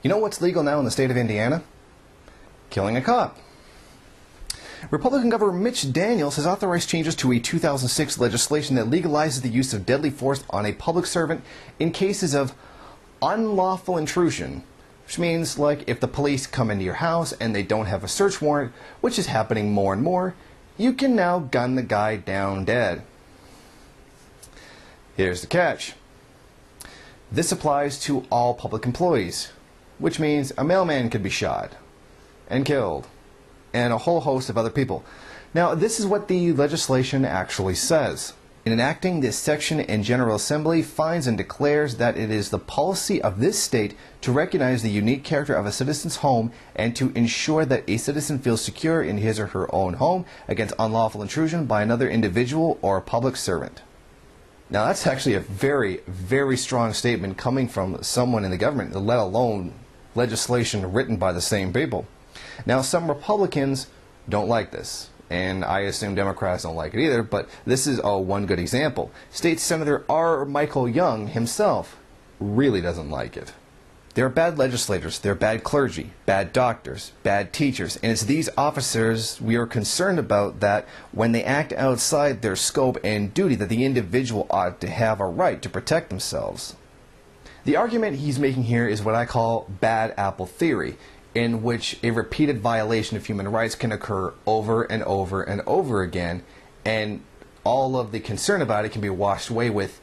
You know what's legal now in the state of Indiana? Killing a cop. Republican Governor Mitch Daniels has authorized changes to a 2006 legislation that legalizes the use of deadly force on a public servant in cases of unlawful intrusion, which means like if the police come into your house and they don't have a search warrant, which is happening more and more, you can now gun the guy down dead. Here's the catch. This applies to all public employees, which means a mailman could be shot and killed, and a whole host of other people. Now, this is what the legislation actually says. In enacting this section, the General Assembly finds and declares that it is the policy of this state to recognize the unique character of a citizen's home and to ensure that a citizen feels secure in his or her own home against unlawful intrusion by another individual or a public servant. Now, that's actually a very, very strong statement coming from someone in the government, let alone legislation written by the same people. Now, some Republicans don't like this, and I assume Democrats don't like it either, but this is one good example. State Senator R. Michael Young himself really doesn't like it. They're bad legislators, they're bad clergy, bad doctors, bad teachers, and it's these officers we are concerned about that when they act outside their scope and duty that the individual ought to have a right to protect themselves. The argument he's making here is what I call bad apple theory, in which a repeated violation of human rights can occur over and over and over again, and all of the concern about it can be washed away with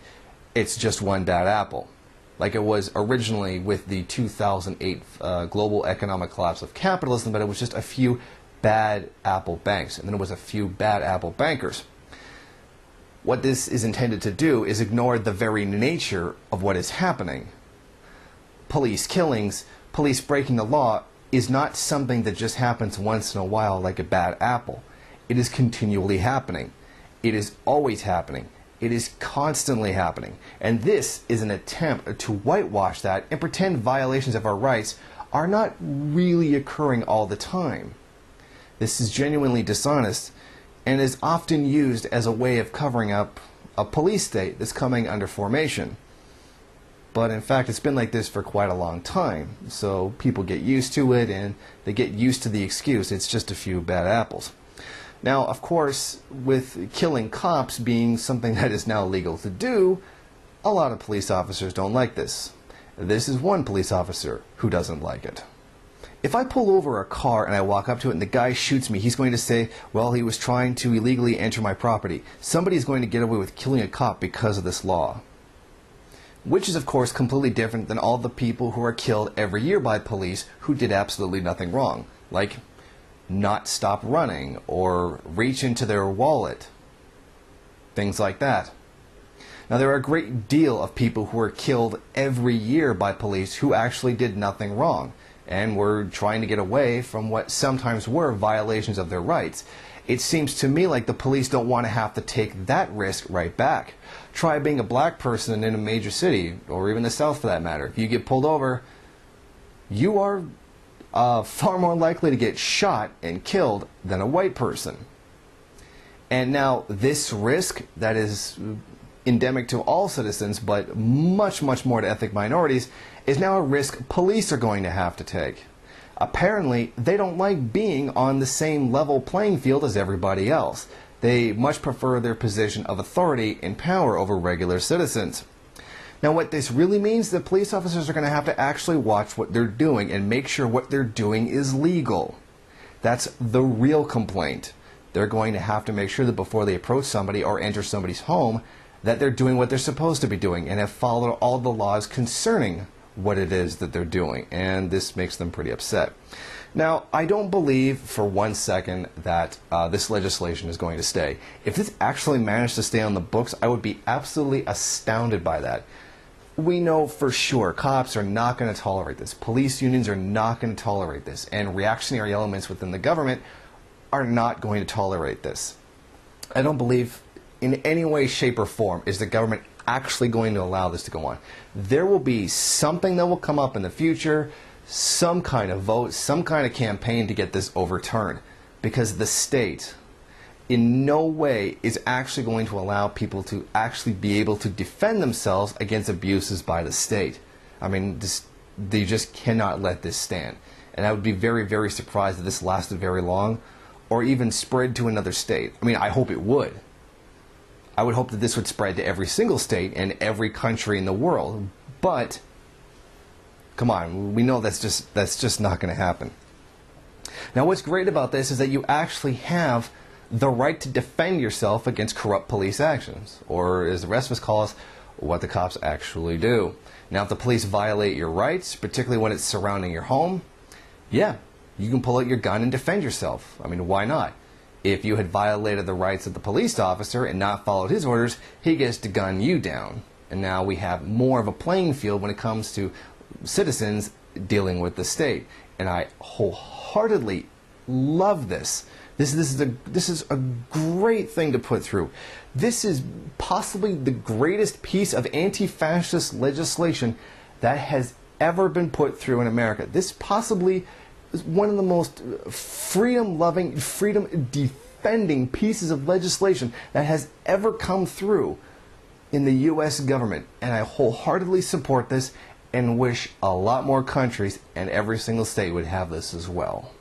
it's just one bad apple. Like it was originally with the 2008 global economic collapse of capitalism, but it was just a few bad apple banks, and then it was a few bad apple bankers. What this is intended to do is ignore the very nature of what is happening. Police killings, police breaking the law, is not something that just happens once in a while like a bad apple. It is continually happening. It is always happening. It is constantly happening. And this is an attempt to whitewash that and pretend violations of our rights are not really occurring all the time. This is genuinely dishonest and is often used as a way of covering up a police state that's coming under formation. But in fact, it's been like this for quite a long time, so people get used to it and they get used to the excuse, it's just a few bad apples. Now, of course, with killing cops being something that is now legal to do, a lot of police officers don't like this. This is one police officer who doesn't like it. If I pull over a car and I walk up to it and the guy shoots me, he's going to say, well, he was trying to illegally enter my property. Somebody's going to get away with killing a cop because of this law. Which is, of course, completely different than all the people who are killed every year by police who did absolutely nothing wrong. Like, not stop running or reach into their wallet. Things like that. Now, there are a great deal of people who are killed every year by police who actually did nothing wrong and were trying to get away from what sometimes were violations of their rights. It seems to me like the police don't want to have to take that risk right back. Try being a black person in a major city, or even the South for that matter. If you get pulled over, you are far more likely to get shot and killed than a white person. And now this risk that is endemic to all citizens, but much, much more to ethnic minorities, is now a risk police are going to have to take. Apparently, they don't like being on the same level playing field as everybody else. They much prefer their position of authority and power over regular citizens. Now, what this really means is that police officers are going to have to actually watch what they're doing and make sure what they're doing is legal. That's the real complaint. They're going to have to make sure that before they approach somebody or enter somebody's home, that they're doing what they're supposed to be doing and have followed all the laws concerning what it is that they're doing, and this makes them pretty upset. Now, I don't believe for one second that this legislation is going to stay. If this actually managed to stay on the books, I would be absolutely astounded by that. We know for sure cops are not going to tolerate this. Police unions are not going to tolerate this, and reactionary elements within the government are not going to tolerate this. I don't believe in any way, shape, or form is the government actually going to allow this to go on. There will be something that will come up in the future, some kind of vote, some kind of campaign to get this overturned, because the state in no way is actually going to allow people to actually be able to defend themselves against abuses by the state. I mean, They just cannot let this stand. And I would be very, very surprised if this lasted very long or even spread to another state. I mean, I hope it would. I would hope that this would spread to every single state and every country in the world. But, come on, we know that's just not going to happen. Now, what's great about this is that you actually have the right to defend yourself against corrupt police actions, or as the rest of us call us, what the cops actually do. Now, if the police violate your rights, particularly when it's surrounding your home, yeah, you can pull out your gun and defend yourself. I mean, why not? If you had violated the rights of the police officer and not followed his orders, he gets to gun you down. And now we have more of a playing field when it comes to citizens dealing with the state. And I wholeheartedly love this. This is a great thing to put through. This is possibly the greatest piece of anti-fascist legislation that has ever been put through in America. This possibly is one of the most freedom-loving, freedom-defending pieces of legislation that has ever come through in the U.S. government. And I wholeheartedly support this and wish a lot more countries and every single state would have this as well.